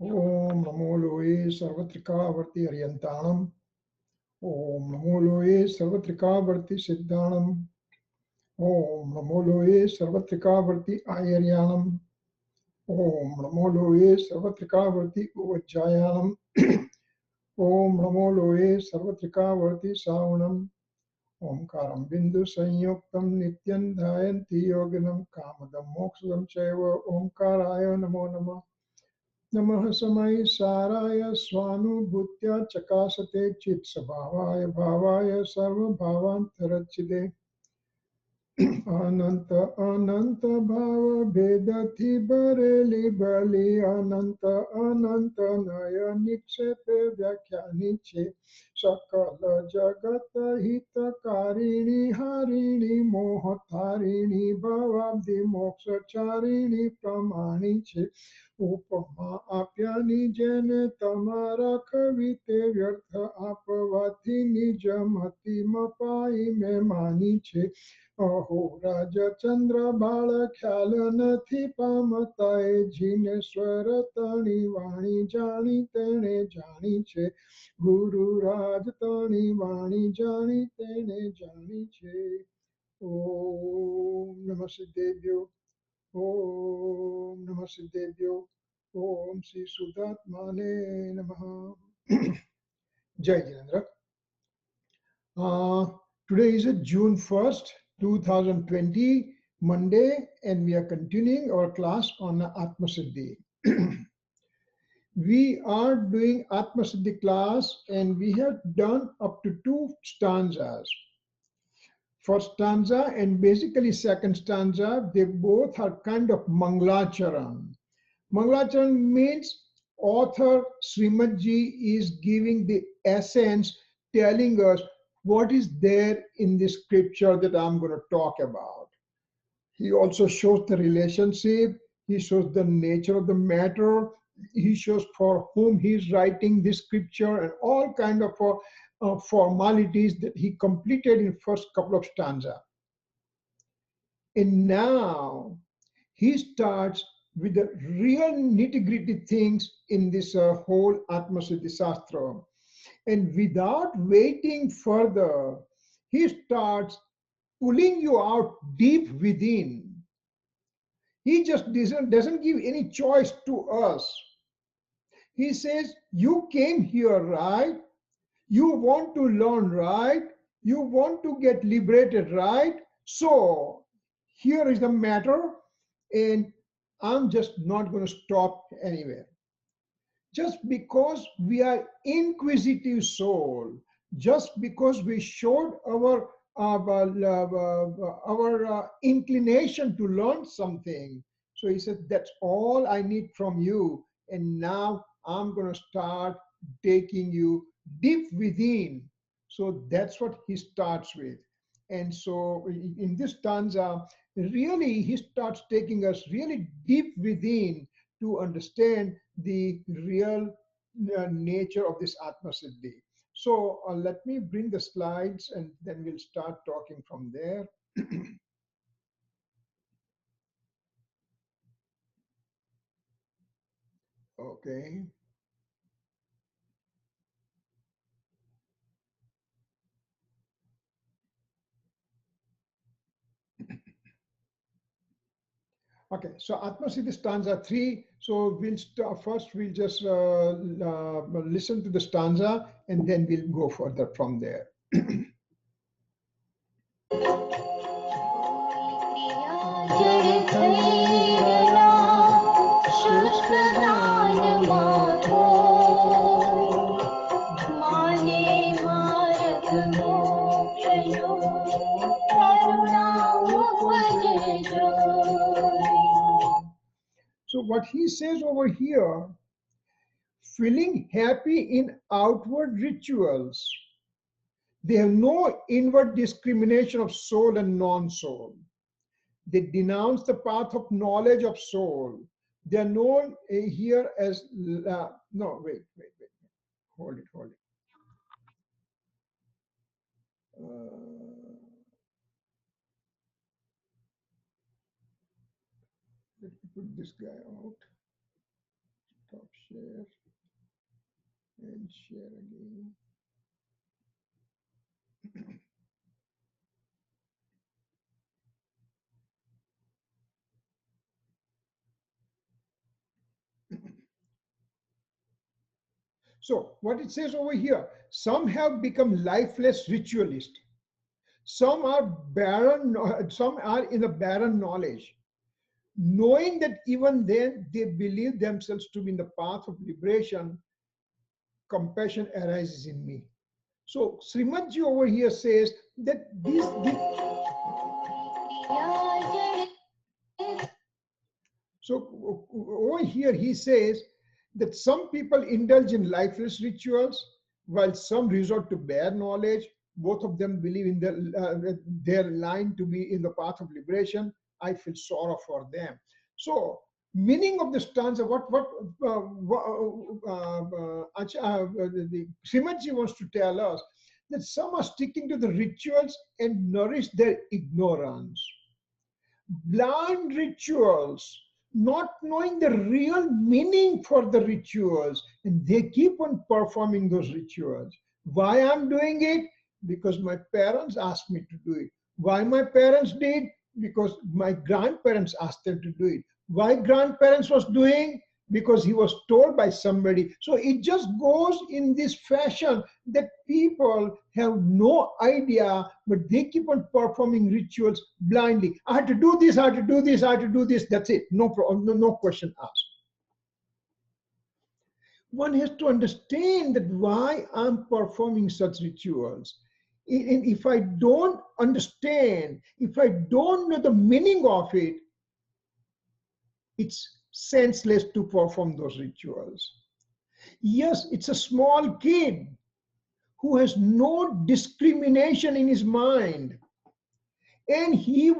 Om Namo Loe Sarvatrika Varti Aryantanam. Om Namo Loe Sarvatrika Varti Siddhanam. Om Namo Loe Sarvatrika Varti Ayaryanam. Om Namo Loe Sarvatrika Varti Uvajjayanam. Om Namo Loe Sarvatrika Varti Savanam. Omkaram Bindu Sanyuktam Nityan Dhayanti Yoginam Kamadam Moksadam Chaiva Omkaraya Namo Namah. Namaha Samai Saraya Swanubhutya Chakasate Chit Sabhavaya Bhavaya Sarva Bhavantarachide Ananta Ananta Bhava Vedathi Bareli Bali Ananta Ananta Naya Niksepe Vyakhyanich Sakala Jagata Hita Karini Harini Mohatarini Bhavabdi Moksha Charini Pramaniche Upama Apyani Jene Tamara Kavite Vyartha Apavati Nijamati Mapai Me Maniche Aho Raja Chandra Bala Khyala Nathi Pamataye Jine Swara Tani Vani Jani Tene Jani Che Guru Raj Tani Vani Jani Tene Jani Che Om Namah Siddhebhyo Om Namah Siddhebhyo Om Sri Sudatmane Namaha. Jai Jinendra. Today is June 1st, 2020, Monday, and we are continuing our class on Atmasiddhi. We are doing Atmasiddhi class, and we have done up to 2 stanzas. First stanza and basically second stanza, they both are kind of Mangalacharan. Mangalacharan means author Srimadji is giving the essence, telling us what is there in this scripture that I'm going to talk about. He also shows the relationship, he shows the nature of the matter, he shows for whom he's writing this scripture and all kind of formalities that he completed in first couple of stanza. And now he starts with the real nitty-gritty things in this whole Atmasiddhi Shastra. And without waiting further, he starts pulling you out deep within. He just doesn't give any choice to us. He says, you came here, right? You want to learn, right? You want to get liberated, right? So here is the matter, and I'm just not going to stop anywhere. Just because we are inquisitive soul, just because we showed our inclination to learn something. So he said, that's all I need from you. And now I'm going to start taking you deep within. So that's what he starts with. And so in this stanza, really he starts taking us really deep within to understand the real nature of this Atmasiddhi. So let me bring the slides and then we'll start talking from there. Okay. Okay, so Atmasiddhi stanza 3. So we'll start first, we'll just listen to the stanza and then we'll go further from there. So what he says over here, feeling happy in outward rituals, they have no inward discrimination of soul and non-soul. They denounce the path of knowledge of soul. They are known here as, no, wait, hold it. Let me put this guy out. Stop share. share again. So what it says over here, some have become lifeless ritualists. Some are barren, some are in a barren knowledge, knowing that even then they believe themselves to be in the path of liberation. Compassion arises in me. So Srimadji over here says that so over here he says that some people indulge in lifeless rituals while some resort to bare knowledge. Both of them believe in their line to be in the path of liberation. I feel sorrow for them. So meaning of the stanza, the Srimadji wants to tell us that some are sticking to the rituals and nourish their ignorance. Blind rituals, not knowing the real meaning for the rituals, and they keep on performing those rituals. Why I'm doing it? Because my parents asked me to do it. Why my parents did? Because my grandparents asked them to do it. Why grandparents was doing? Because he was told by somebody. So it just goes in this fashion that people have no idea, but they keep on performing rituals blindly. I had to do this, I had to do this, I had to do this. That's it. No problem, no question asked. One has to understand that why I'm performing such rituals. And if I don't understand, if I don't know the meaning of it, it's senseless to perform those rituals. Yes, it's a small kid who has no discrimination in his mind, and he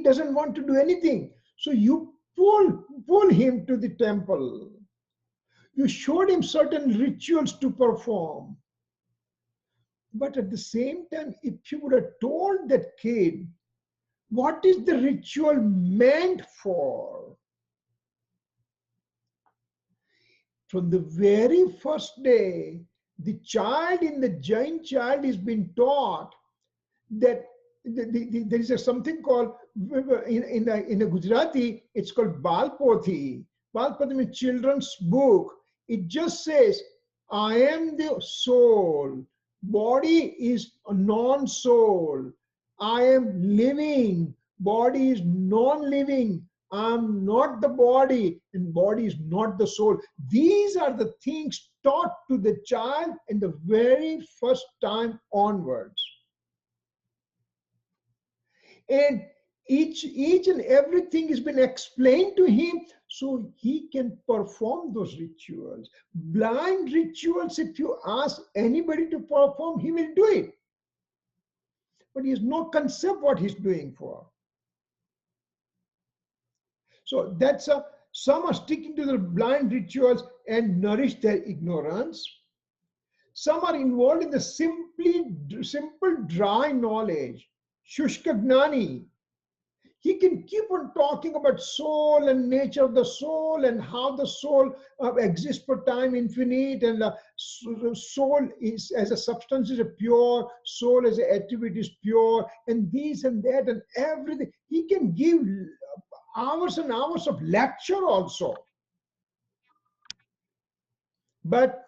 doesn't want to do anything. So you pull him to the temple. You showed him certain rituals to perform. But at the same time, if you would have told that kid what is the ritual meant for, from the very first day, the child in the Jain child is being taught that there is something called, in the Gujarati, it's called Balpothi. Balpothi means children's book. It just says, I am the soul. Body is a non-soul. I am living. Body is non-living. I'm not the body, and body is not the soul. These are the things taught to the child in the very first time onwards. And each and everything has been explained to him so he can perform those rituals. Blind rituals, if you ask anybody to perform, he will do it. But he has no concept what he's doing for. So some are sticking to the blind rituals and nourish their ignorance. Some are involved in the simple dry knowledge, Shushka Gnani. He can keep on talking about soul and nature of the soul and how the soul exists for time infinite, and soul is as a substance is pure, soul as an attribute is pure, and this and that and everything. He can give hours and hours of lecture also. But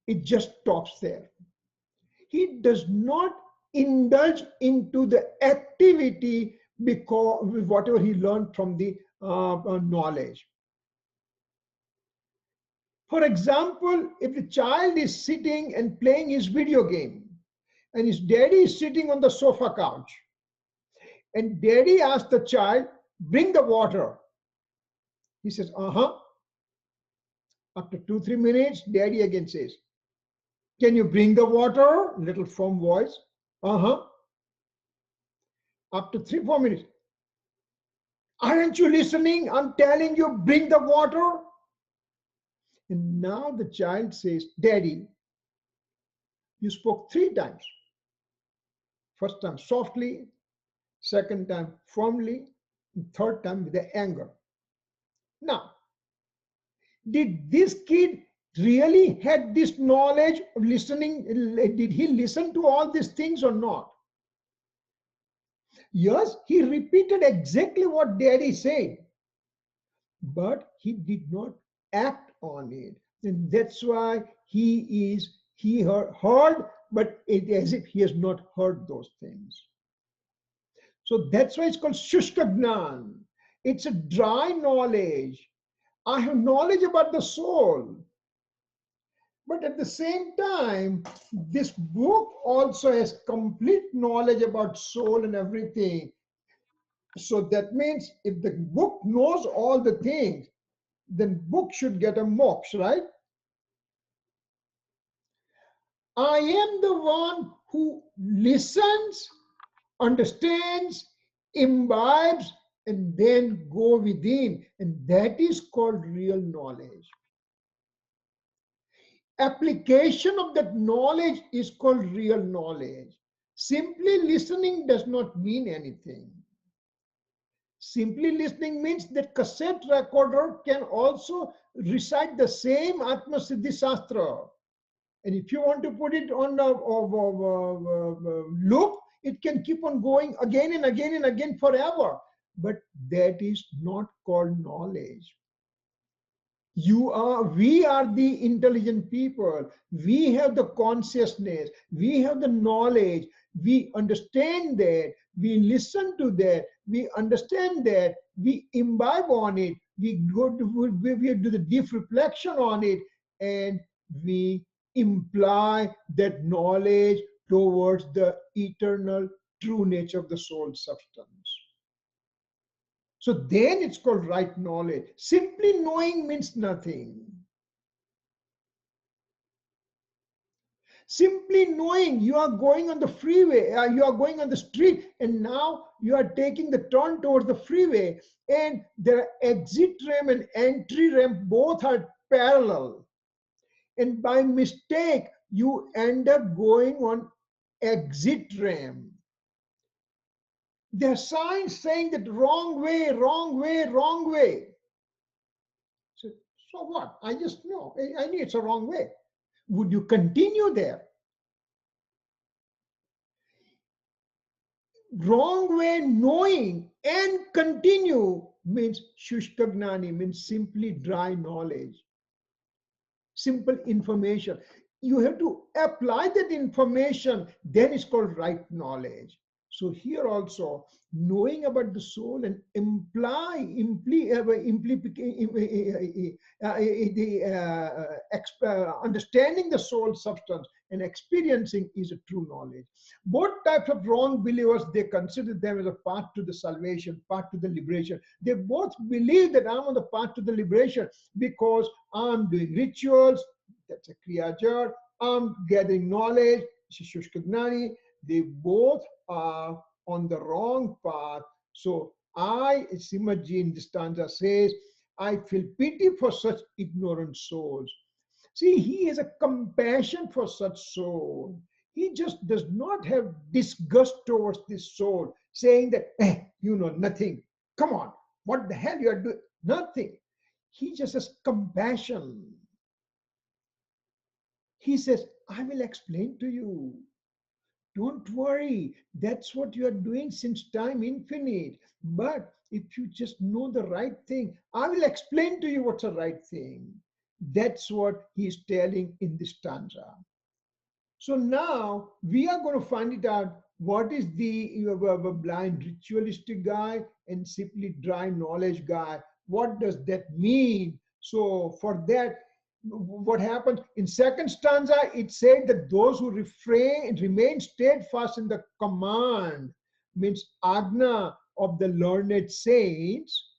it just stops there. He does not indulge into the activity because whatever he learned from the knowledge. For example, if the child is sitting and playing his video game, and his daddy is sitting on the sofa couch, and daddy asks the child, bring the water. He says, uh-huh. After 2-3 minutes, daddy again says, can you bring the water? Little firm voice. Uh-huh. After 3-4 minutes, aren't you listening? I'm telling you, bring the water. And now the child says, daddy, you spoke 3 times. First time softly, second time firmly, and third time with the anger. Now, did this kid really had this knowledge of listening? Did he listen to all these things or not? Yes, he repeated exactly what daddy said, but he did not act on it. And that's why he heard, but it, as if he has not heard those things. So that's why it's called Shushkagnan. It's a dry knowledge. I have knowledge about the soul, but at the same time, this book also has complete knowledge about soul and everything. So that means if the book knows all the things, then book should get a moksha, right? I am the one who listens, understands, imbibes, and then go within. And that is called real knowledge. Application of that knowledge is called real knowledge. Simply listening does not mean anything. Simply listening means that cassette recorder can also recite the same Atmasiddhi Shastra. And if you want to put it on a loop, it can keep on going again and again and again forever. But that is not called knowledge. We are the intelligent people. We have the consciousness. We have the knowledge. We understand that. We listen to that. We understand that. We imbibe on it. We do the deep reflection on it, and we imply that knowledge towards the eternal true nature of the soul substance. So then it's called right knowledge. Simply knowing means nothing. Simply knowing you are going on the freeway, you are going on the street, and now you are taking the turn towards the freeway, and the exit ramp and entry ramp both are parallel. And by mistake, you end up going on exit ramp. There are signs saying that wrong way, wrong way, wrong way. So, so what? I just know. I know it's a wrong way. Would you continue there? Wrong way knowing and continue means shushkagnani, means simply dry knowledge, simple information. You have to apply that information, then it's called right knowledge. So here also, knowing about the soul and understanding the soul substance and experiencing is a true knowledge. Both types of wrong believers, they consider them as a path to the salvation, path to the liberation. They both believe that I'm on the path to the liberation because I'm doing rituals, that's a kriya jar, I'm gathering knowledge, shushkagnani. They both are on the wrong path. So Simaji in the stanza says, I feel pity for such ignorant souls. See, he has a compassion for such soul. He just does not have disgust towards this soul, saying that, you know nothing. Come on, what the hell you are doing? Nothing. He just has compassion. He says, I will explain to you. Don't worry. That's what you are doing since time infinite. But if you just know the right thing, I will explain to you what's the right thing. That's what he's telling in this stanza. So now we are going to find it out what is the blind ritualistic guy and simply dry knowledge guy. What does that mean? So for that, what happens in second stanza, it said that those who remain steadfast in the command, means agna of the learned saints,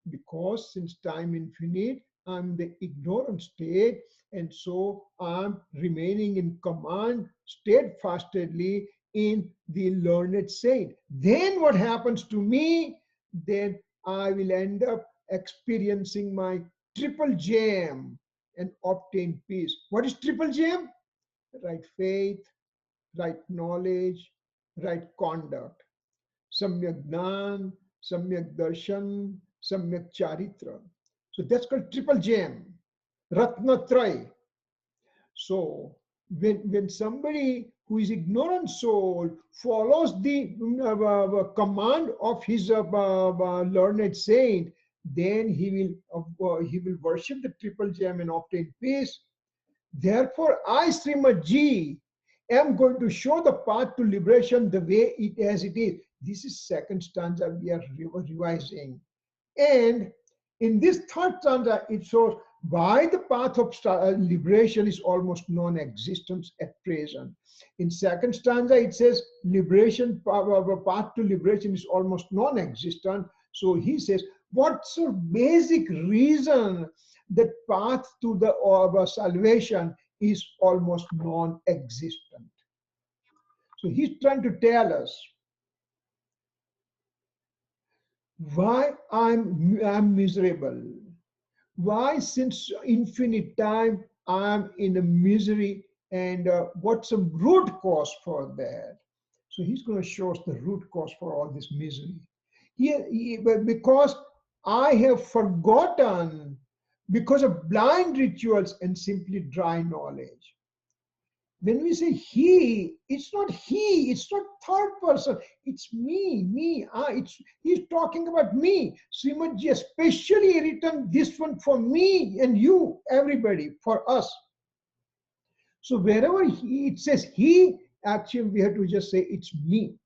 because since time infinite, I'm the ignorant state, and so I'm remaining in command steadfastly in the learned saint. Then what happens to me? Then I will end up experiencing my triple gem and obtain peace. What is triple gem? Right faith, right knowledge, right conduct. Samyak Gnan, Samyak Darshan, Samyak Charitra. So that's called triple gem. Ratnatraya. So when somebody who is ignorant soul follows the command of his learned saint, then he will worship the triple gem and obtain peace. Therefore, I, Srimad Ji, am going to show the path to liberation the way it as it is. This is second stanza we are revising. And in this third stanza, it shows why the path of liberation is almost non-existent at present. In second stanza, it says liberation, path to liberation is almost non-existent. So he says, what's the basic reason that path to the salvation is almost non-existent? So he's trying to tell us why I'm miserable. Why, since infinite time, I'm in a misery, and what's the root cause for that? So he's going to show us the root cause for all this misery. Because I have forgotten, because of blind rituals and simply dry knowledge. When we say he, it's not third person, it's me, he's talking about me. Srimad Ji especially written this one for me and you, everybody, for us. So wherever it says he, actually we have to just say it's me.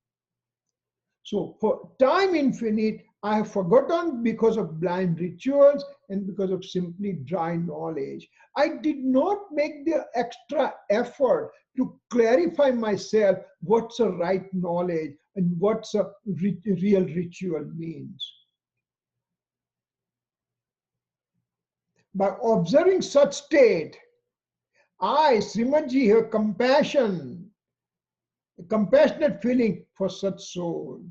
So for time infinite, I have forgotten because of blind rituals and because of simply dry knowledge. I did not make the extra effort to clarify myself what's a right knowledge and what's a real ritual means. By observing such state, I, Srimad Ji, have compassionate feeling for such soul.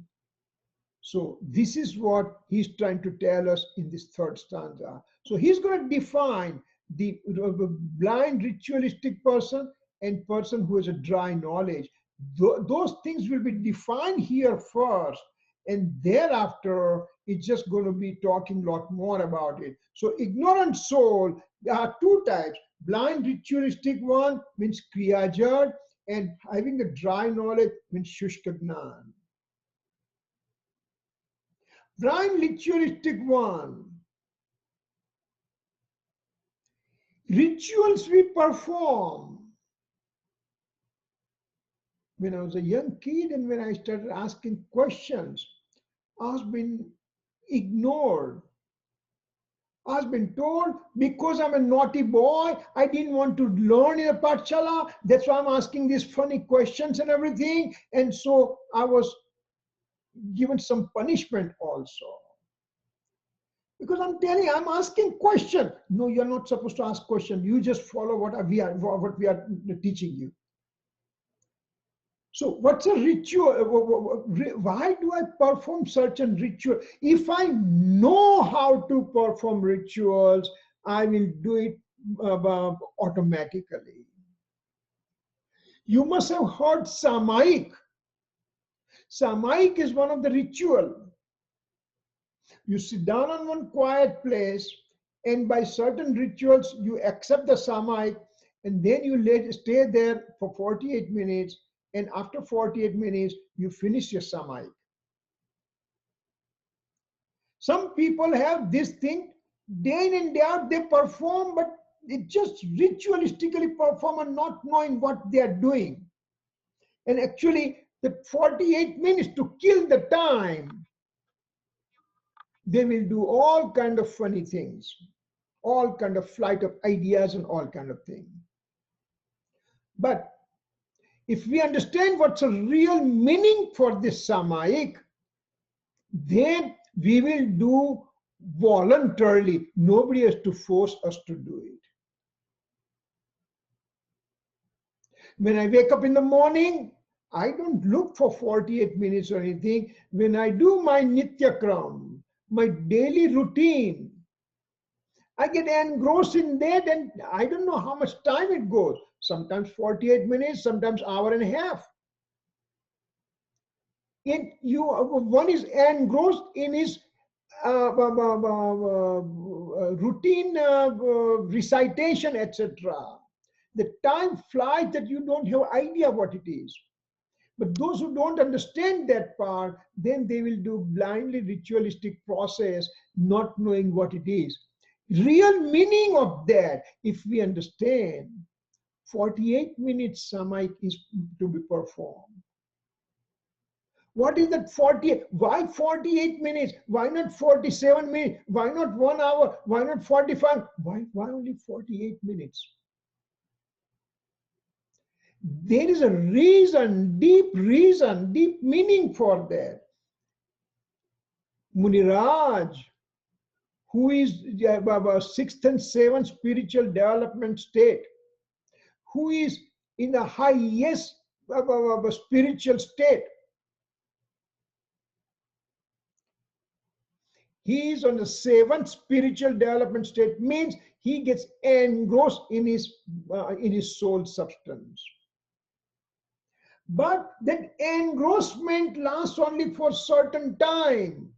So this is what he's trying to tell us in this third stanza. So he's going to define the blind ritualistic person and person who has a dry knowledge. Those things will be defined here first, and thereafter it's just going to be talking a lot more about it. So ignorant soul, there are two types. Blind ritualistic one means kriyajad, and having a dry knowledge means shushka jnana. Blind ritualistic one. Rituals we perform. When I was a young kid and when I started asking questions, I was being ignored. I was being told because I'm a naughty boy, I didn't want to learn in a pathshala. That's why I'm asking these funny questions and everything. And so I was given some punishment also. Because I'm telling you, I'm asking question. No, you're not supposed to ask question. You just follow what we are teaching you. So what's a ritual? Why do I perform certain ritual? If I know how to perform rituals, I will do it automatically. You must have heard Samaik. Samaik is one of the ritual. You sit down on one quiet place, and by certain rituals, you accept the Samaik, and then you stay there for 48 minutes, and after 48 minutes, you finish your Samaik. Some people have this thing, day in and day out, they perform, but they just ritualistically perform and not knowing what they are doing. And actually, the 48 minutes to kill the time, they will do all kind of funny things, all kind of flight of ideas and all kind of thing. But if we understand what's a real meaning for this Samaik, then we will do voluntarily. Nobody has to force us to do it. When I wake up in the morning, I don't look for 48 minutes or anything. When I do my Nityakram, my daily routine, I get engrossed in that and I don't know how much time it goes. Sometimes 48 minutes, sometimes hour and a half. And one is engrossed in his routine recitation, etc. The time flies that you don't have idea what it is. But those who don't understand that part, then they will do blindly ritualistic process, not knowing what it is. Real meaning of that, if we understand, 48 minutes samayik is to be performed. What is that 48? Why 48 minutes? Why not 47 minutes? Why not 1 hour? Why not 45? Why only 48 minutes? There is a reason, deep meaning for that. Muniraj, who is sixth and seventh spiritual development state, who is in the highest spiritual state, he is on the seventh spiritual development state, means he gets engrossed in his soul substance. But that engrossment lasts only for certain time,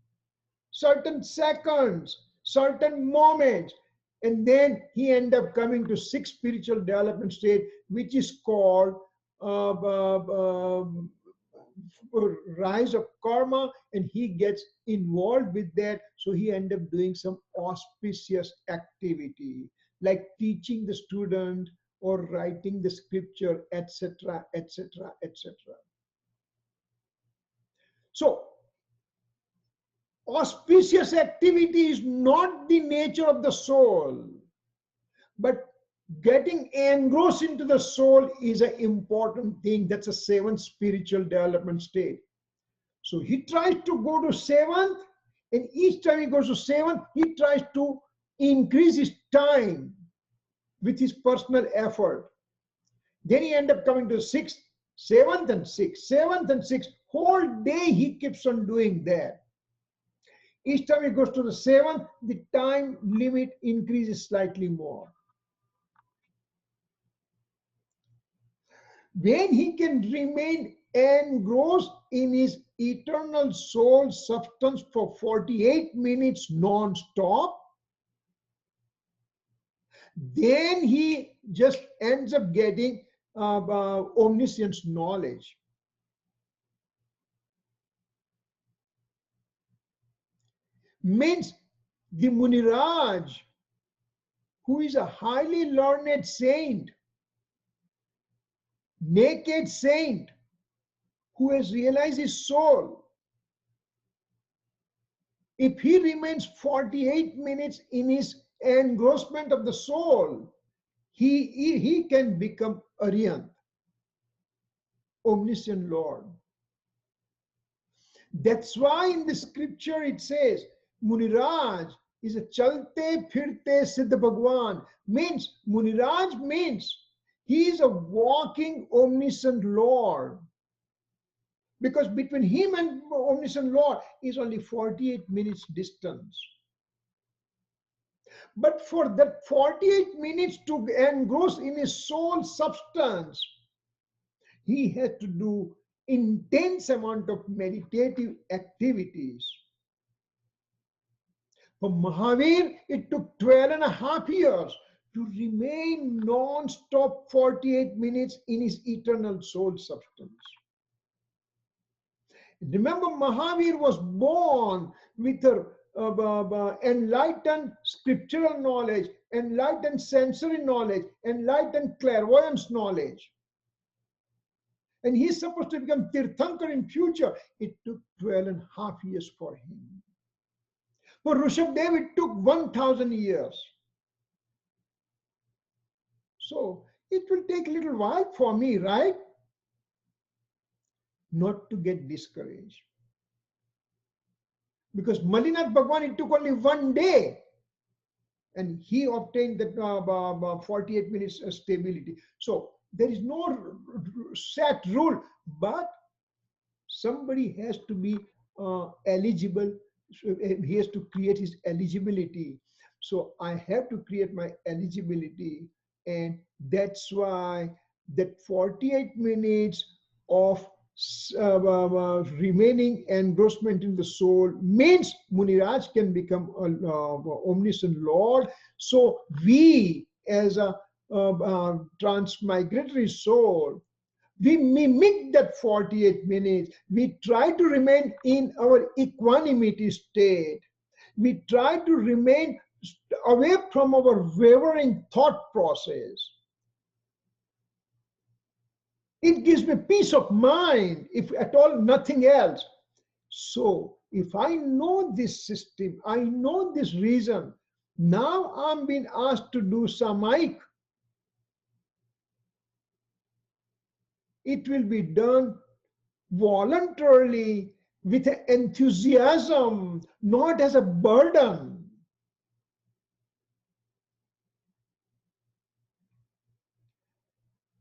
certain seconds, certain moments, and then he end up coming to sixth spiritual development state, which is called rise of karma, and he gets involved with that. So he end up doing some auspicious activity like teaching the student or writing the scripture, etc., etc., etc. So auspicious activity is not the nature of the soul, but getting engrossed into the soul is an important thing. That's a seventh spiritual development state. So he tries to go to seventh, and each time he goes to seventh, he tries to increase his time with his personal effort. Then he ends up coming to sixth, seventh and sixth, seventh and sixth. Whole day he keeps on doing that. Each time he goes to the seventh, the time limit increases slightly more. When he can remain engrossed in his eternal soul substance for 48 minutes non-stop, then he just ends up getting omniscience knowledge. Means the Muniraj, who is a highly learned saint, naked saint, who has realized his soul, if he remains 48 minutes in his engrossment of the soul, he can become Aryan, omniscient Lord. That's why in the scripture it says, Muniraj is a chalte phirte siddha Bhagwan. Means, Muniraj means he is a walking omniscient Lord. Because between him and omniscient Lord is only 48 minutes distance. But for that 48 minutes to engross in his soul substance, he had to do intense amount of meditative activities. For Mahavir, it took 12 and a half years to remain non-stop 48 minutes in his eternal soul substance. Remember, Mahavir was born with enlightened scriptural knowledge, enlightened sensory knowledge, enlightened clairvoyance knowledge. And he's supposed to become Tirthankar in future. It took 12 and a half years for him. For Rishabdev, it took 1,000 years. So it will take a little while for me, right? Not to get discouraged. Because Malinath Bhagwan, it took only 1 day. And he obtained that 48 minutes stability. So there is no set rule, but somebody has to be eligible. So he has to create his eligibility. So I have to create my eligibility, and that's why that 48 minutes of remaining engrossment in the soul means Muniraj can become an omniscient Lord. So we, as a transmigratory soul, we mimic that 48 minutes. We try to remain in our equanimity state. We try to remain away from our wavering thought process. It gives me peace of mind, if at all nothing else. So, if I know this system, I know this reason, now I'm being asked to do samaik. It will be done voluntarily with enthusiasm, not as a burden.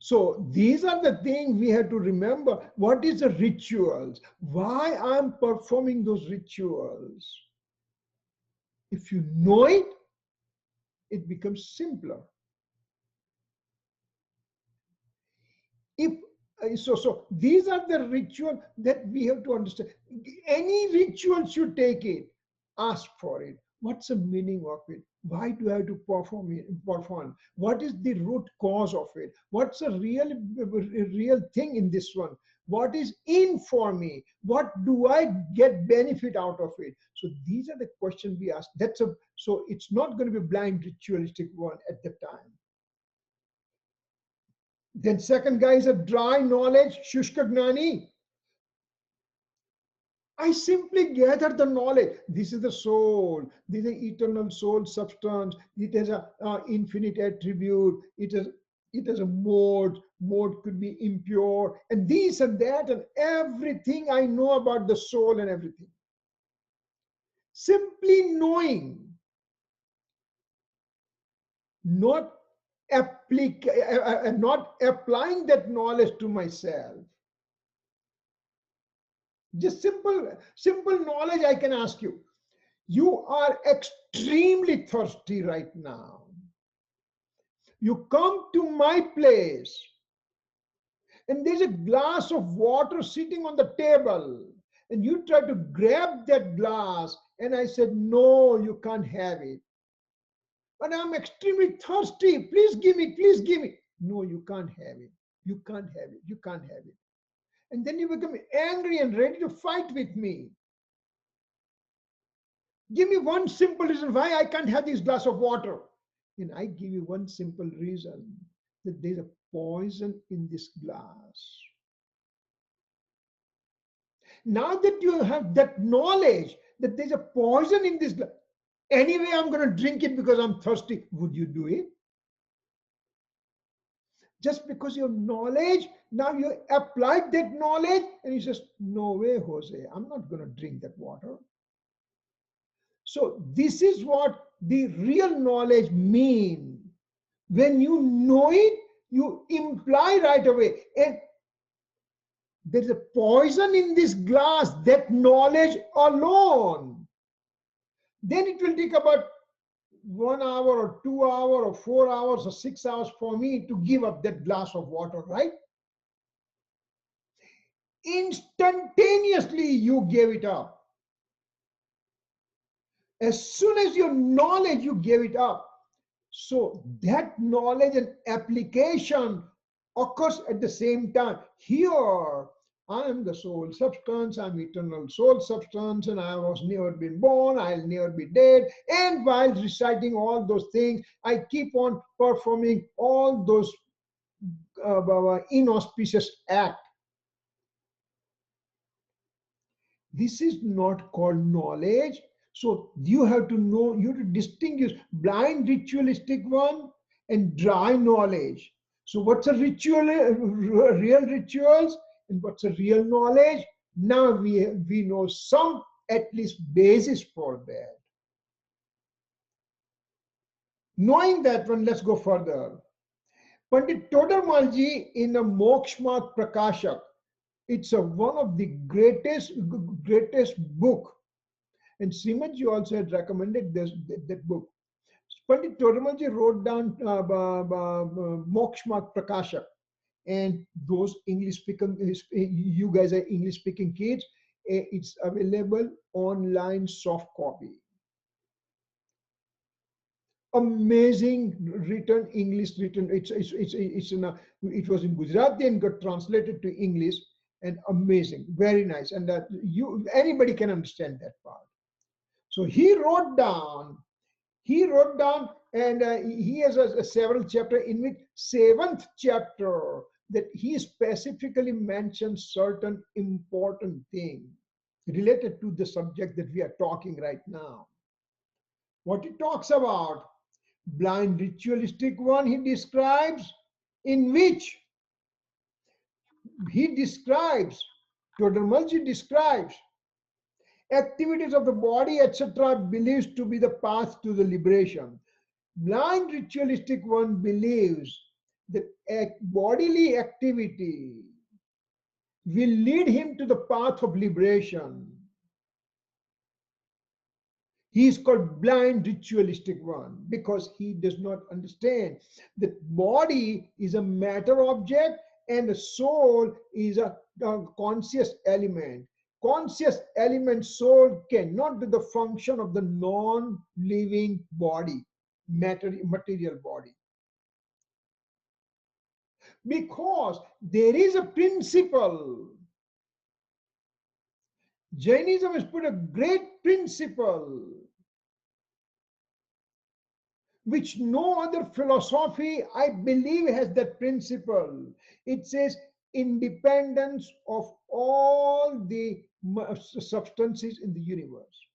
So these are the things we have to remember. What is the rituals? Why I'm performing those rituals? If you know it, it becomes simpler. If so these are the ritual that we have to understand. Any rituals you take it, ask for it. What's the meaning of it? Why do I have to perform? What is the root cause of it? What's the real thing in this one? What is in for me? What do I get benefit out of it? So these are the questions we ask. So it's not going to be blind ritualistic one at the time. Then second guy is a dry knowledge, Shushka Gnani. I simply gather the knowledge. This is the soul. This is the eternal soul substance. It has a infinite attribute. It has a mode. Mode could be impure, and this and that and everything I know about the soul and everything. Simply knowing, not not applying that knowledge to myself. Just simple knowledge. I can ask you, you are extremely thirsty right now. You come to my place and there's a glass of water sitting on the table, and you try to grab that glass, and I said, no, you can't have it. But I'm extremely thirsty. Please give me, please give me. No, you can't have it. You can't have it. You can't have it. And then you become angry and ready to fight with me. Give me one simple reason why I can't have this glass of water. And I give you one simple reason, that there's a poison in this glass. Now that you have that knowledge that there's a poison in this glass, anyway, I'm going to drink it because I'm thirsty. Would you do it? Just because your knowledge, now you applied that knowledge and you says, no way, Jose, I'm not going to drink that water. So this is what the real knowledge means. When you know it, you imply right away. And there's a poison in this glass, that knowledge alone. Then it will take about 1 hour or 2 hours or 4 hours or 6 hours for me to give up that glass of water, right? Instantaneously, you gave it up. As soon as your knowledge, you gave it up. So that knowledge and application occurs at the same time. Here, I am the soul substance, I'm eternal soul substance, and I was never been born, I'll never be dead. And while reciting all those things, I keep on performing all those inauspicious acts. This is not called knowledge. So you have to know, you have to distinguish blind ritualistic one and dry knowledge. So what's a ritual, real rituals, and what's a real knowledge? Now we know some at least basis for that. Knowing that one, let's go further. Pandit Todarmalji in a Moksha Prakashak, it's one of the greatest book. And Srimadji also had recommended that book. Pandit Todarmalji wrote down Moksha Prakashak. And those English speaking, you guys are English speaking kids, it's available online soft copy. Amazing written English written. It's in a, it was in Gujarati and got translated to English, and amazing, very nice. And that you anybody can understand that part. So he wrote down, and he has a several chapter, in which seventh chapter that he specifically mentions certain important thing related to the subject that we are talking right now. What he talks about, blind ritualistic one, he describes, in which he describes, Todarmalji describes activities of the body, etc., believes to be the path to the liberation. Blind ritualistic one believes that bodily activity will lead him to the path of liberation. He is called blind ritualistic one because he does not understand that body is a matter object and the soul is a conscious element. Conscious element soul cannot do the function of the non-living body, material body. Because there is a principle. Jainism has put a great principle which no other philosophy, I believe, has that principle. It says independence of all the substances in the universe.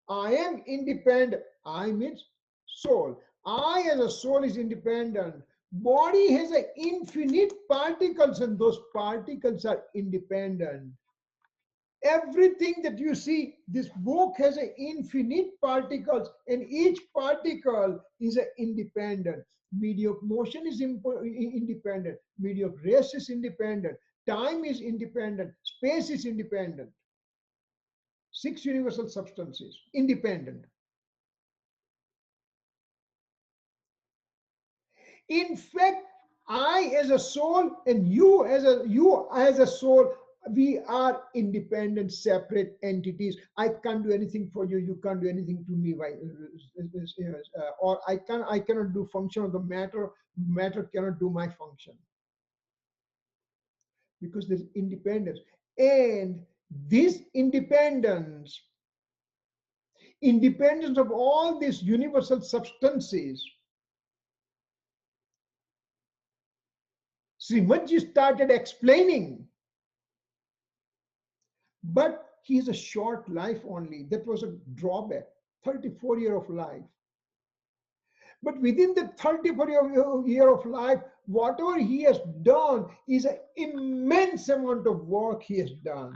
I am independent. I means soul. I as a soul is independent. Body has an infinite particles and those particles are independent. Everything that you see, this book has an infinite particles and each particle is an independent. Medium motion is independent. Medium rest is independent. Time is independent. Space is independent. Six universal substances, independent. In fact, I as a soul and you as a soul, we are independent, separate entities. I can't do anything for you. You can't do anything to me. Or I cannot do function of the matter. Matter cannot do my function because there's independence. And this independence of all these universal substances, Srimadji started explaining, but he has a short life only. That was a drawback, 34 years of life. But within the 34 year of life, whatever he has done is an immense amount of work he has done.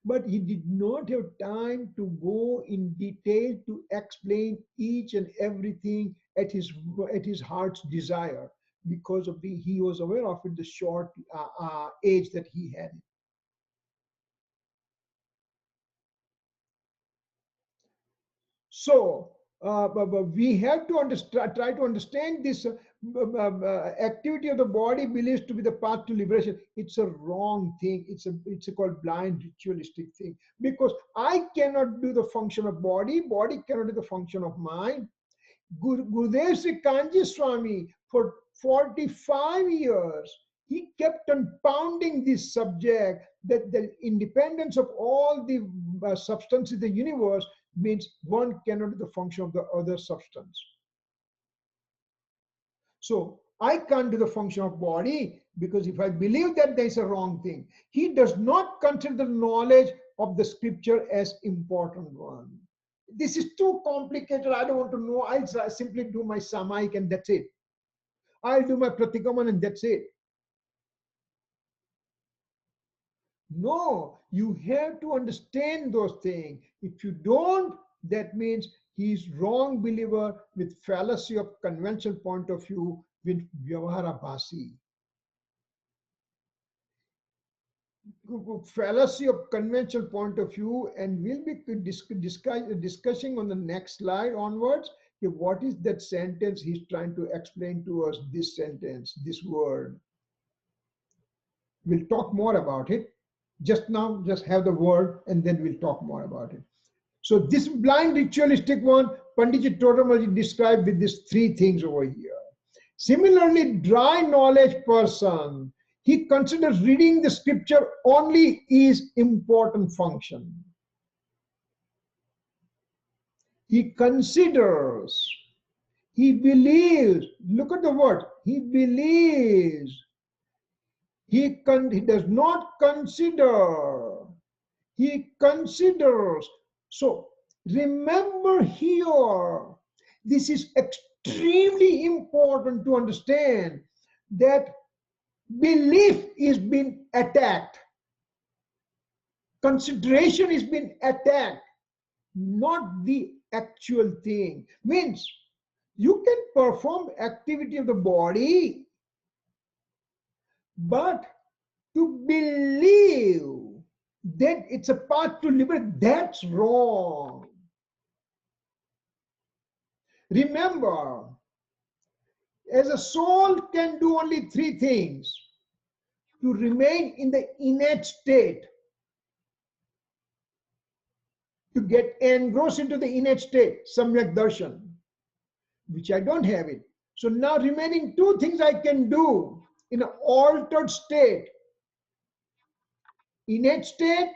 But he did not have time to go in detail to explain each and everything at his heart's desire, because of he was aware of it, the short age that he had. So we have to try to understand this activity of the body believes to be the path to liberation. It's a wrong thing. It's a called blind ritualistic thing, because I cannot do the function of body. Body cannot do the function of mind. Gurudev Sri Kanji Swami, for 45 years, he kept on pounding this subject that the independence of all the substances in the universe means one cannot do the function of the other substance. So I can't do the function of body because if I believe that, there is a wrong thing. He does not consider the knowledge of the scripture as important one. This is too complicated. I don't want to know. I'll simply do my samaik and that's it. I'll do my pratikaman and that's it. No, you have to understand those things. If you don't, that means he's wrong believer with fallacy of conventional point of view with Vyavahara Bhasi. Fallacy of conventional point of view, and we'll be discussing on the next slide onwards. Okay, what is that sentence he's trying to explain to us? This sentence, this word. We'll talk more about it. Just now, just have the word and then we'll talk more about it. So this blind ritualistic one, Panditji Totamji described with these three things over here. Similarly, dry knowledge person, he considers reading the scripture only is important function. He considers, he believes, look at the word, he believes, he does not consider, he considers. So remember here, this is extremely important to understand that belief is being attacked. Consideration is being attacked, not the actual thing. Means you can perform activity of the body, but to believe that it's a path to liberate, that's wrong. Remember, as a soul can do only three things: to remain in the innate state, to get engrossed into the innate state, samyak darshan, which I don't have it. So now remaining two things I can do in an altered state. Innate state,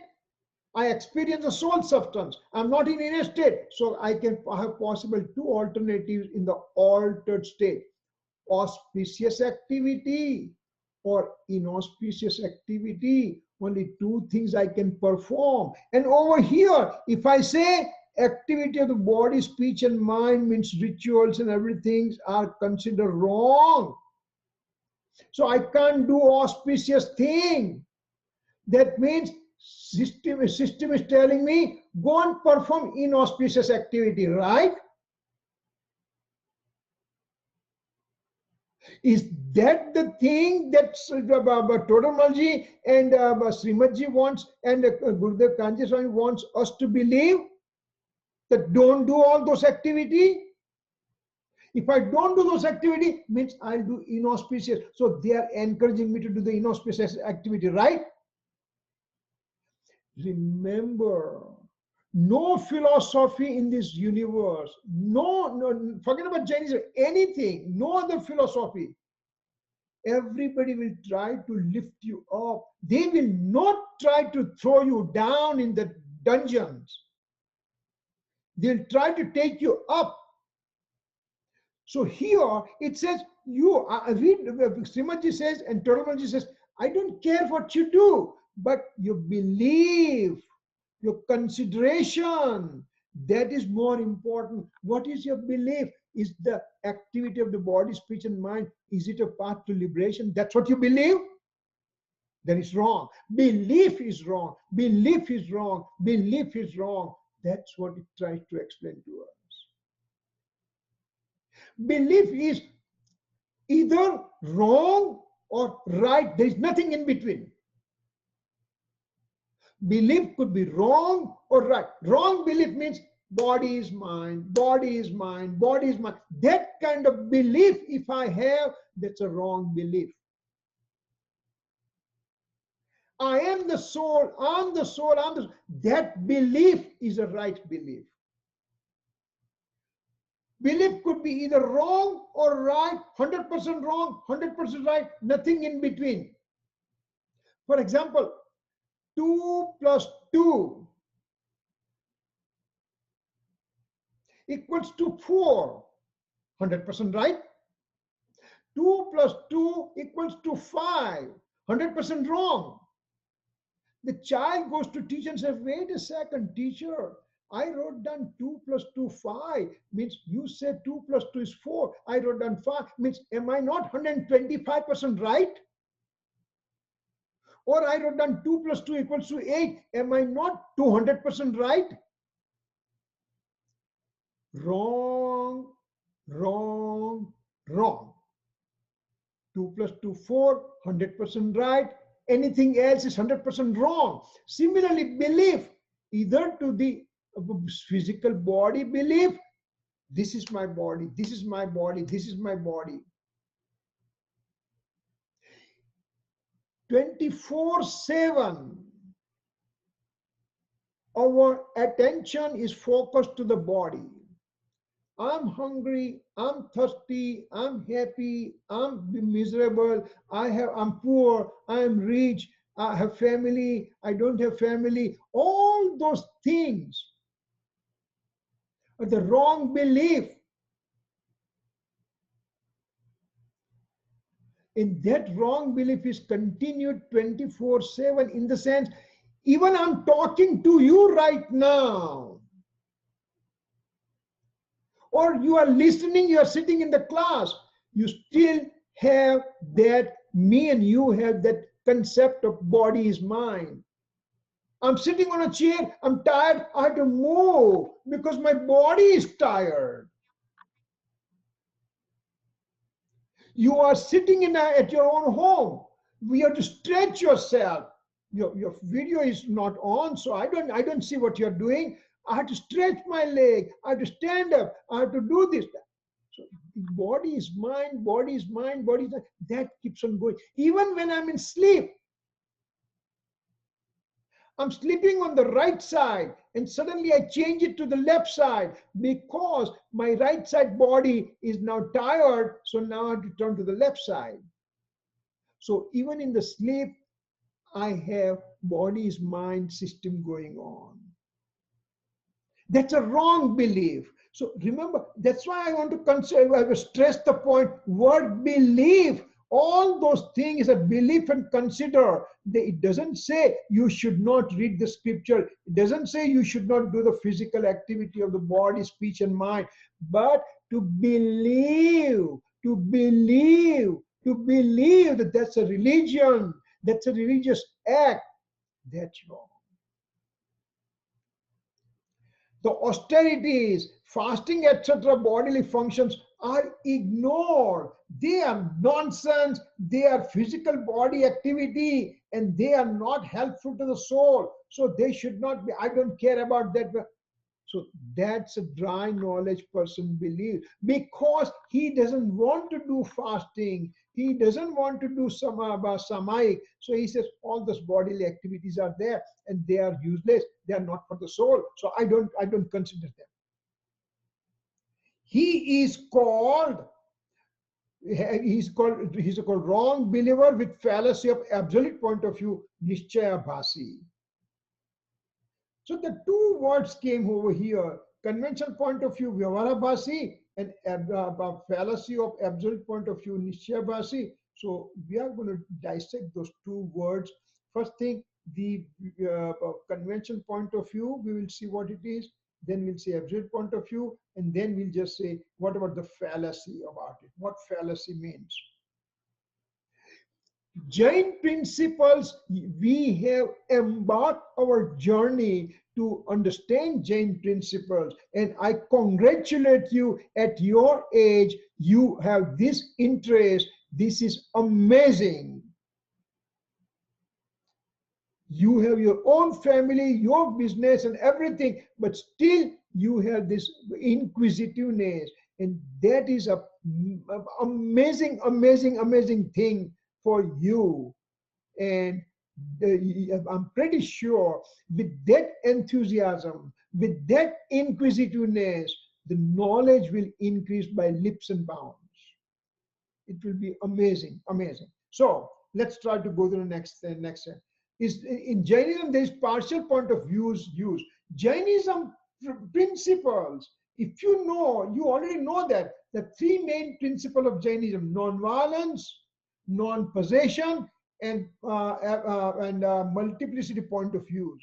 I experience a soul substance. I'm not in innate state. So I can have possible two alternatives in the altered state: auspicious activity or inauspicious activity. Only two things I can perform. And over here, if I say activity of the body, speech and mind, means rituals and everything are considered wrong. So I can't do auspicious thing. That means system is telling me, go and perform inauspicious activity, right? Is that the thing that Totamalji and Srimadji wants and Gurudev Kanji Swami wants us to believe? That don't do all those activity? If I don't do those activity, means I'll do inauspicious. So they are encouraging me to do the inauspicious activity, right? Remember, no philosophy in this universe, no, forget about Jainism, anything, no other philosophy. Everybody will try to lift you up. They will not try to throw you down in the dungeons. They'll try to take you up. So here it says, you read, Srimadji says and Totamalji says, I don't care what you do, but your belief, your consideration, that is more important. What is your belief? Is the activity of the body, speech and mind, is it a path to liberation? That's what you believe? That is wrong. Belief is wrong. Belief is wrong. Belief is wrong. That's what it tries to explain to us. Belief is either wrong or right. There is nothing in between. Belief could be wrong or right. Wrong belief means body is mine, body is mine, body is mine. That kind of belief, if I have, that's a wrong belief. I am the soul, I'm the soul, I'm the soul. That belief is a right belief. Belief could be either wrong or right, 100% wrong, 100% right, nothing in between. For example, 2 plus 2 equals to 4, 100% right. 2 plus 2 equals to 5, 100% wrong. The child goes to teacher and says, wait a second, teacher, I wrote down 2 plus 2, 5, means you said 2 plus 2 is 4. I wrote down 5, means am I not 125% right? Or I wrote down 2 plus 2 equals to 8. Am I not 200% right? Wrong, wrong, wrong. 2 plus 2, 4, 100% right. Anything else is 100% wrong. Similarly, belief, either to the physical body belief This is my body, this is my body, this is my body. 24/7, our attention is focused to the body. I'm hungry, I'm thirsty, I'm happy, I'm miserable, I'm poor, I'm rich, I have family, I don't have family. All those things are the wrong belief. And that wrong belief is continued 24/7, in the sense, even I'm talking to you right now, or you are listening, you are sitting in the class, you still have that, me and you have that concept of body is mine. I'm sitting on a chair, I'm tired, I have to move because my body is tired. You are sitting at your own home. You have to stretch yourself. Your video is not on, so I don't see what you're doing. I have to stretch my leg. I have to stand up. I have to do this. So body is mine, body is mine, body is mine. That keeps on going. Even when I'm in sleep, I'm sleeping on the right side and suddenly I change it to the left side because my right side body is now tired. So now I have to turn to the left side. So even in the sleep, I have body's mind system going on. That's a wrong belief. So remember, that's why I want to consider, I will stress the point, word belief. All those things is a belief and consider. It doesn't say you should not read the scripture. It doesn't say you should not do the physical activity of the body, speech, and mind. But to believe, to believe that that's a religion, that's a religious act, that's wrong. The austerities, fasting, etc., bodily functions are ignored. They are nonsense. They are physical body activity and they are not helpful to the soul. So they should not be. I don't care about that. So that's a dry knowledge person believes because he doesn't want to do fasting. He doesn't want to do samayik. So he says all those bodily activities are there and they are useless. They are not for the soul. So I don't consider them. He is called he's called wrong believer with fallacy of absolute point of view, Nishchaya Bhasi. So the two words came over here. Conventional point of view, Vyavaharabhasi, and fallacy of absolute point of view, Nishchayabhasi. So we are going to dissect those two words. First thing, the conventional point of view, we will see what it is. Then we'll say absolute point of view, and then we'll just say, what about the fallacy about it? What fallacy means? Jain principles, we have embarked our journey to understand Jain principles, and I congratulate you at your age. You have this interest. This is amazing. You have your own family, your business, and everything, but still you have this inquisitiveness, and that is a amazing, amazing, amazing thing for you. And I'm pretty sure with that enthusiasm, with that inquisitiveness, the knowledge will increase by leaps and bounds. It will be amazing, amazing. So let's try to go to the next step. Is in Jainism there is partial point of views used. Jainism principles. If you know, you already know that the three main principles of Jainism: non-violence, non-possession, and multiplicity point of views.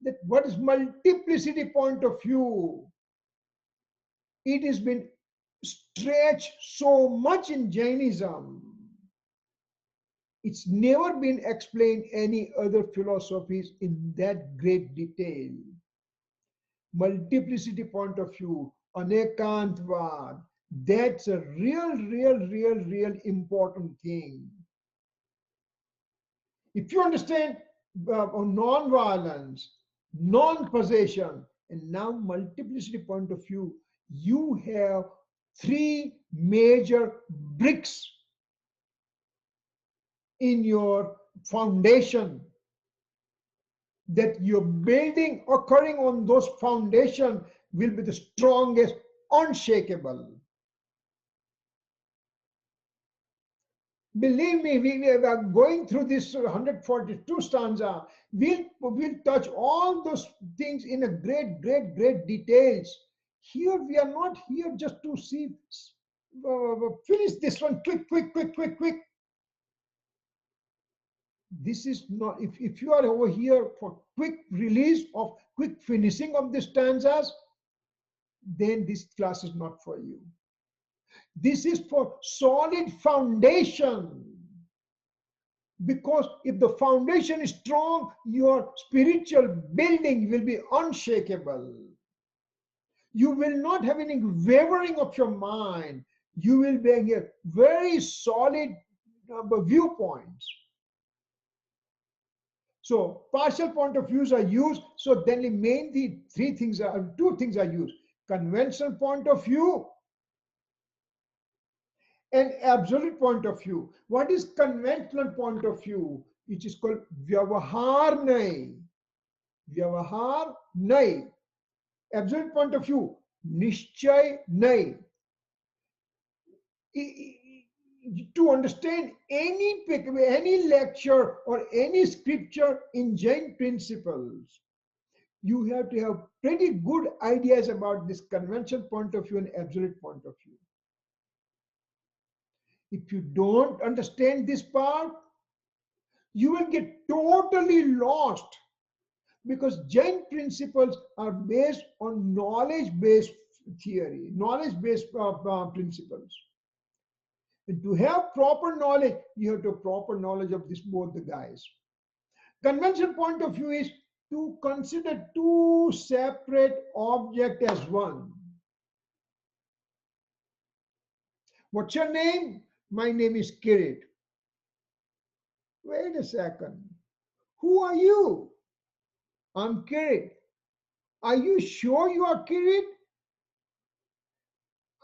That what is multiplicity point of view? It has been stretched so much in Jainism. It's never been explained any other philosophies in that great detail. Multiplicity point of view, anekantvad, that's a real important thing. If you understand non-violence, non-possession, and now multiplicity point of view, You have three major bricks in your foundation that you're building. Occurring on those foundation will be the strongest, unshakable. Believe me, we are going through this 142 stanza. We'll touch all those things in a great details. Here we are not here just to see, finish this one quick. This is not, if you are over here for quick release of quick finishing of the stanzas, then this class is not for you. This is for solid foundation. Because if the foundation is strong, your spiritual building will be unshakable. You will not have any wavering of your mind. You will be a very solid viewpoints. So partial point of views are used. So then mainly two things are used: conventional point of view and absolute point of view. What is conventional point of view? It is called vyavahar nahi. Vyavahar nahi. Absolute point of view, nishchay nahi. To understand any lecture or any scripture in Jain principles, you have to have pretty good ideas about this conventional point of view and absolute point of view. If you don't understand this part, you will get totally lost, because Jain principles are based on knowledge-based theory, knowledge-based principles. And to have proper knowledge, you have to have proper knowledge of this both the guys. Conventional point of view is to consider two separate objects as one. What's your name? My name is Kirit. Wait a second. Who are you? I'm Kirit. Are you sure you are Kirit?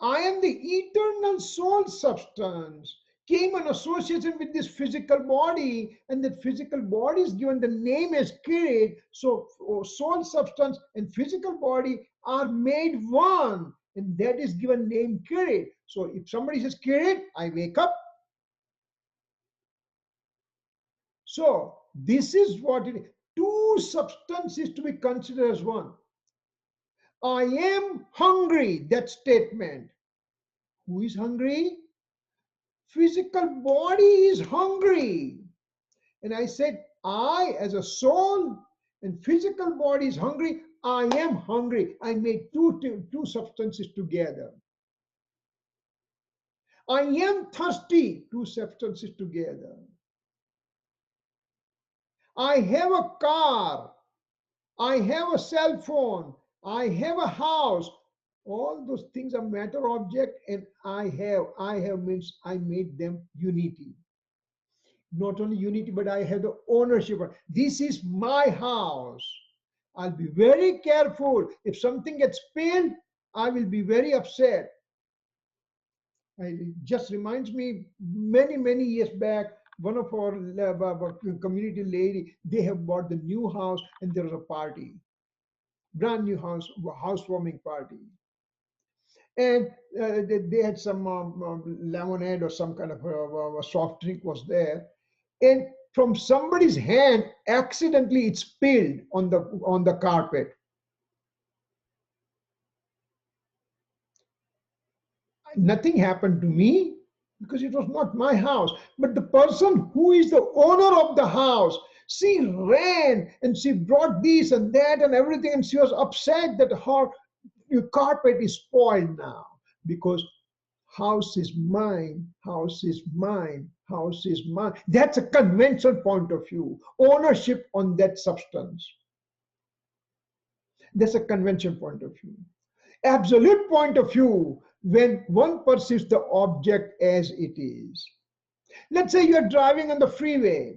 I am the eternal soul substance, came in association with this physical body, and that physical body is given the name as Kirit. So soul substance and physical body are made one, and that is given name Kirit. So if somebody says Kirit, I wake up. So this is what it is. Two substances to be considered as one. I am hungry, that statement. Who is hungry? Physical body is hungry. And I said, I as a soul and physical body is hungry. I am hungry. I made two substances together. I am thirsty, two substances together. I have a car. I have a cell phone. I have a house. All those things are matter object, and I have means I made them unity. Not only unity, but I have the ownership. This is my house. I'll be very careful. If something gets spilled, I will be very upset. It just reminds me, many years back, one of our community lady, they have bought the new house, and there was a party, brand new housewarming party. And they had some lemonade or some kind of a soft drink was there, and from somebody's hand, accidentally it spilled on the carpet. Nothing happened to me because it was not my house, but the person who is the owner of the house, she ran and she brought this and that and everything, and she was upset that her carpet is spoiled now, because house is mine, house is mine, house is mine. That's a conventional point of view, ownership on that substance. That's a conventional point of view. Absolute point of view, when one perceives the object as it is. Let's say you're driving on the freeway.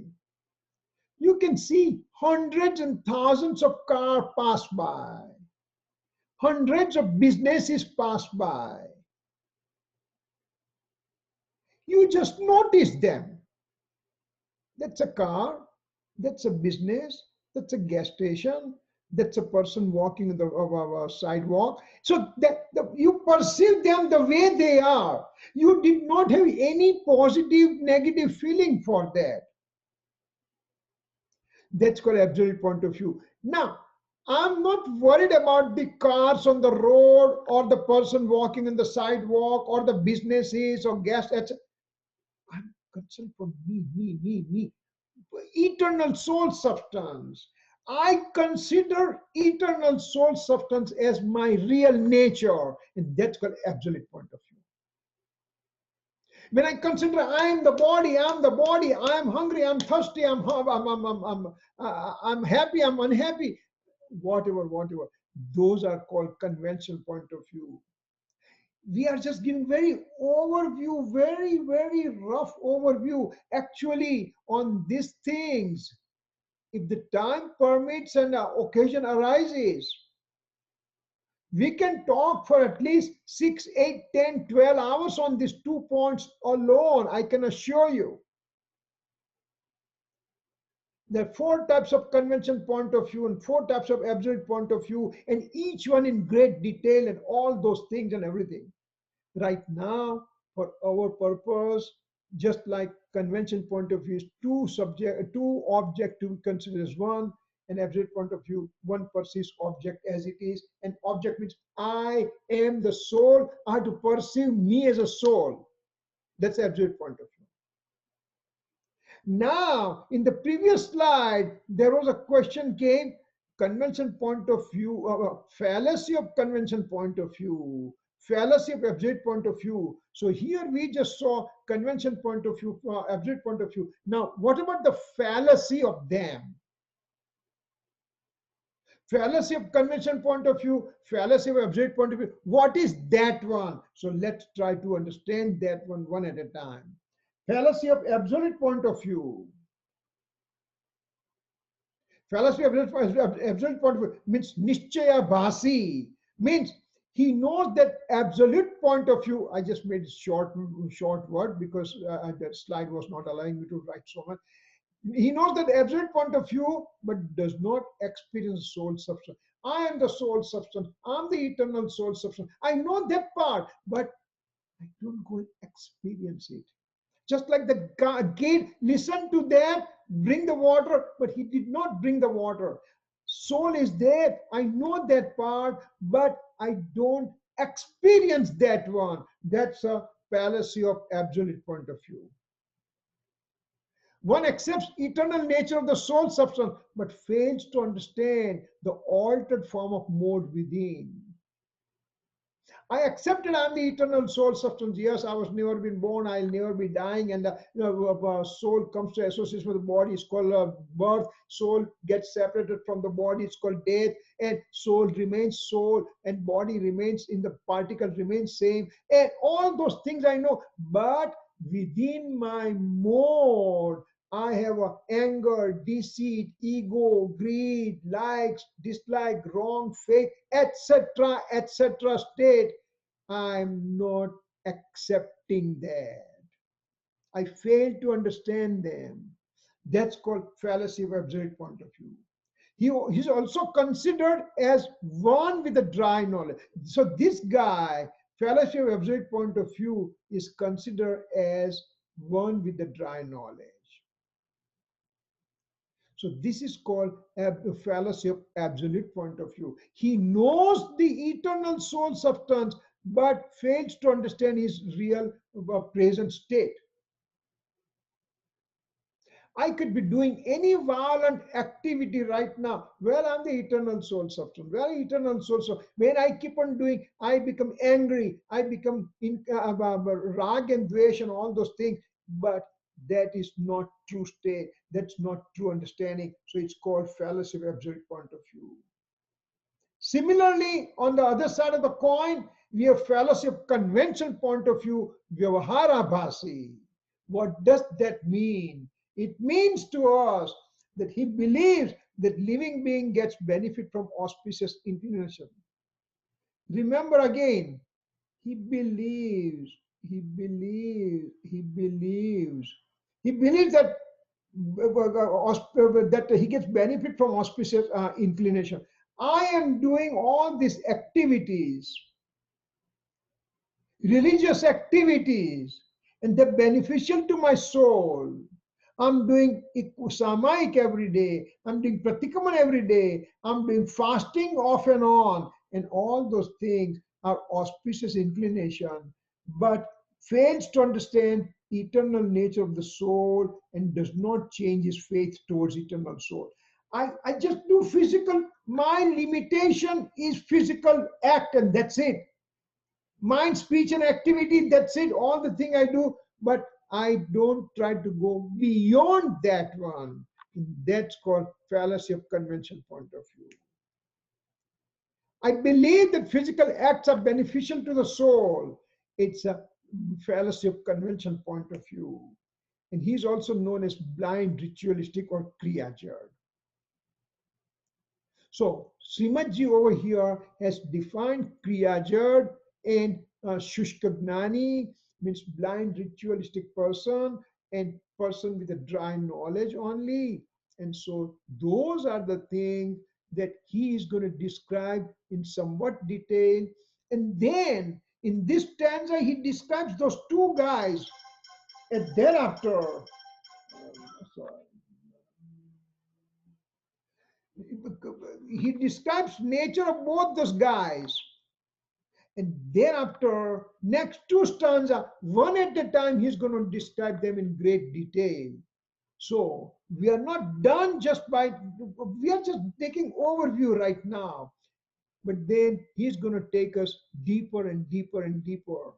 You can see hundreds and thousands of cars pass by. hundreds of businesses pass by. You just notice them. That's a car, that's a business, that's a gas station, that's a person walking on the sidewalk. So that you perceive them the way they are. You did not have any positive, negative feeling for that. That's called absolute point of view. Now, I'm not worried about the cars on the road or the person walking on the sidewalk or the businesses or gas. I'm concerned for me. Eternal soul substance. I consider eternal soul substance as my real nature, and that's called absolute point of view. When I consider I am the body, I am hungry, I'm thirsty, I'm happy, I'm unhappy, whatever. Those are called conventional point of view. We are just giving very overview, very rough overview actually on these things. If the time permits and occasion arises, we can talk for at least 6, 8, 10, 12 hours on these 2 points alone. I can assure you. There are 4 types of convention point of view and 4 types of absolute point of view, and each one in great detail and all those things and everything. Right now, for our purpose, just like convention point of view is two object to be considered as one, and absolute point of view, one perceives object as it is, and object means I am the soul, I have to perceive me as a soul. That's absolute point of view. Now, in the previous slide, there was a question came, convention point of view, fallacy of convention point of view, fallacy of absolute point of view. So here we just saw convention point of view, absolute point of view. Now, what about the fallacy of them? Fallacy of convention point of view, fallacy of absolute point of view. What is that one? So let's try to understand that one at a time. Fallacy of absolute point of view. Fallacy of absolute point of view means nischaya bhasi, means he knows that absolute point of view. I just made short word because that slide was not allowing me to write so much. He knows that absolute point of view, but does not experience soul substance. I am the soul substance. I'm the eternal soul substance. I know that part, but I don't go and experience it. Just like the gate, listen to that, bring the water, but he did not bring the water. Soul is there. I know that part, but I don't experience that one. That's a fallacy of absolute point of view. One accepts eternal nature of the soul substance, but fails to understand the altered form of mode within. I accepted I'm the eternal soul substance. Yes, I was never been born. I'll never be dying. And soul comes to association with the body. It's called birth. Soul gets separated from the body. It's called death. And soul remains soul, and body remains in the particle remains same. And all those things I know. But within my mode, I have anger, deceit, ego, greed, likes, dislike, wrong faith, etc. state. I'm not accepting that. I fail to understand them. That's called fallacy of absolute point of view. He's also considered as one with the dry knowledge. So this guy, fallacy of absolute point of view, is considered as one with the dry knowledge. So this is called a fallacy of absolute point of view. He knows the eternal soul substance, but fails to understand his real present state. I could be doing any violent activity right now. Well, I'm the eternal soul substance. Well, eternal soul substance. When I keep on doing, I become angry. I become rag and dvesh and all those things. But that is not true state. That's not true understanding. So it's called fallacy of absolute point of view. Similarly, on the other side of the coin, we have fallacy of conventional point of view, vyavahara bhasi. What does that mean? It means to us that he believes that living being gets benefit from auspicious inclination. Remember again, he believes, he believes, he believes. He believes that that he gets benefit from auspicious inclination. I am doing all these activities, religious activities, and they're beneficial to my soul. I'm doing samaik every day. I'm doing pratikaman every day. I'm doing fasting off and on. And all those things are auspicious inclination, but fails to understand eternal nature of the soul and does not change his faith towards eternal soul. I just do physical. My limitation is physical act, and that's it. Mind, speech, and activity, that's it, all the thing I do, but I don't try to go beyond that one. That's called fallacy of convention point of view. I believe that physical acts are beneficial to the soul. It's a fallacy of convention point of view. And he's also known as blind, ritualistic, or kriyajad. So Srimadji over here has defined Kriyajad and Shushkagnani, means blind ritualistic person and person with a dry knowledge only. And so those are the things that he is going to describe in somewhat detail. And then in this stanza, he describes those two guys. And thereafter, sorry, he describes nature of both those guys. And thereafter, next two stanza, one at a time, he's going to describe them in great detail. So we are not done just by, we are just taking overview right now. But then he's going to take us deeper and deeper and deeper.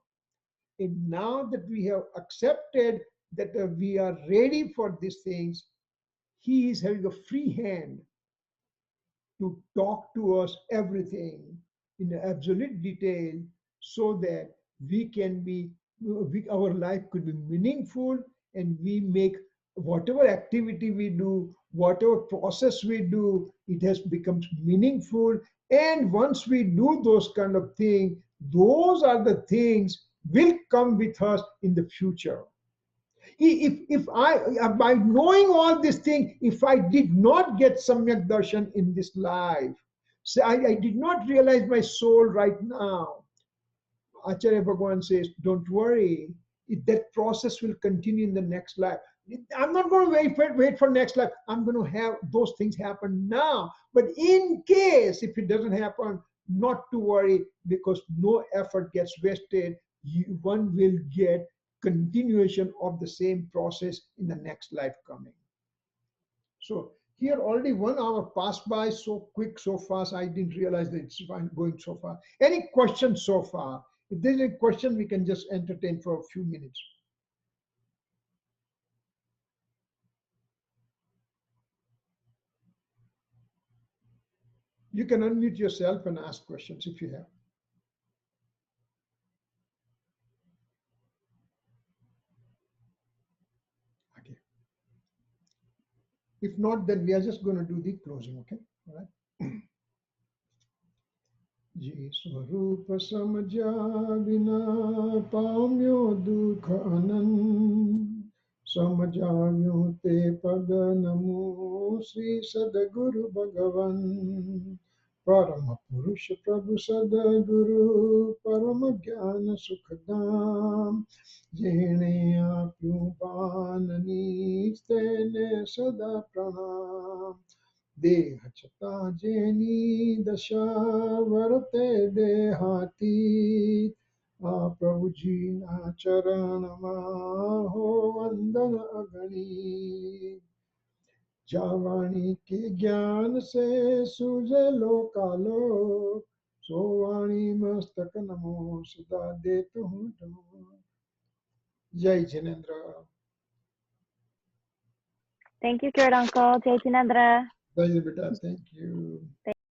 And now that we have accepted that we are ready for these things, he is having a free hand to talk to us everything in absolute detail so that we can be our life could be meaningful, and we make whatever activity we do, whatever process we do, it has becomes meaningful. And once we do those kind of things, those are the things will come with us in the future. If I, by knowing all these things, if I did not get samyak darshan in this life, so I did not realize my soul right now, Acharya Bhagavan says, don't worry, that process will continue in the next life. I'm not going to wait for next life. I'm going to have those things happen now. But in case if it doesn't happen, not to worry, because no effort gets wasted. One will get continuation of the same process in the next life coming. So here already 1 hour passed by so quick, so fast. I didn't realize that it's going so far. Any questions so far? If there's a question, we can just entertain for a few minutes. You can unmute yourself and ask questions if you have. Okay. If not, then we are just going to do the closing. Okay. All right. जी स्वरूप समझा बिना पाम्यो दुख अनंत समझाव्यो ते पद नमो श्री सदगुरु भगवन परम पुरुष प्रभु सदगुरु परम ज्ञान सुखदाम जेने आप्यू पाननी तेने सदा प्रणाम देह छता जेनी दशा वरते देहाती आ प्रभु जी ना चरण हो वंदन अगणी जावाणी के ज्ञान से सूझे लोकालो सोवाणी मस्तक नमो सदा देत हूँ जय Jinendra Thank you, Kirit uncle. Jai Jinendra. जय बेटा, thank you.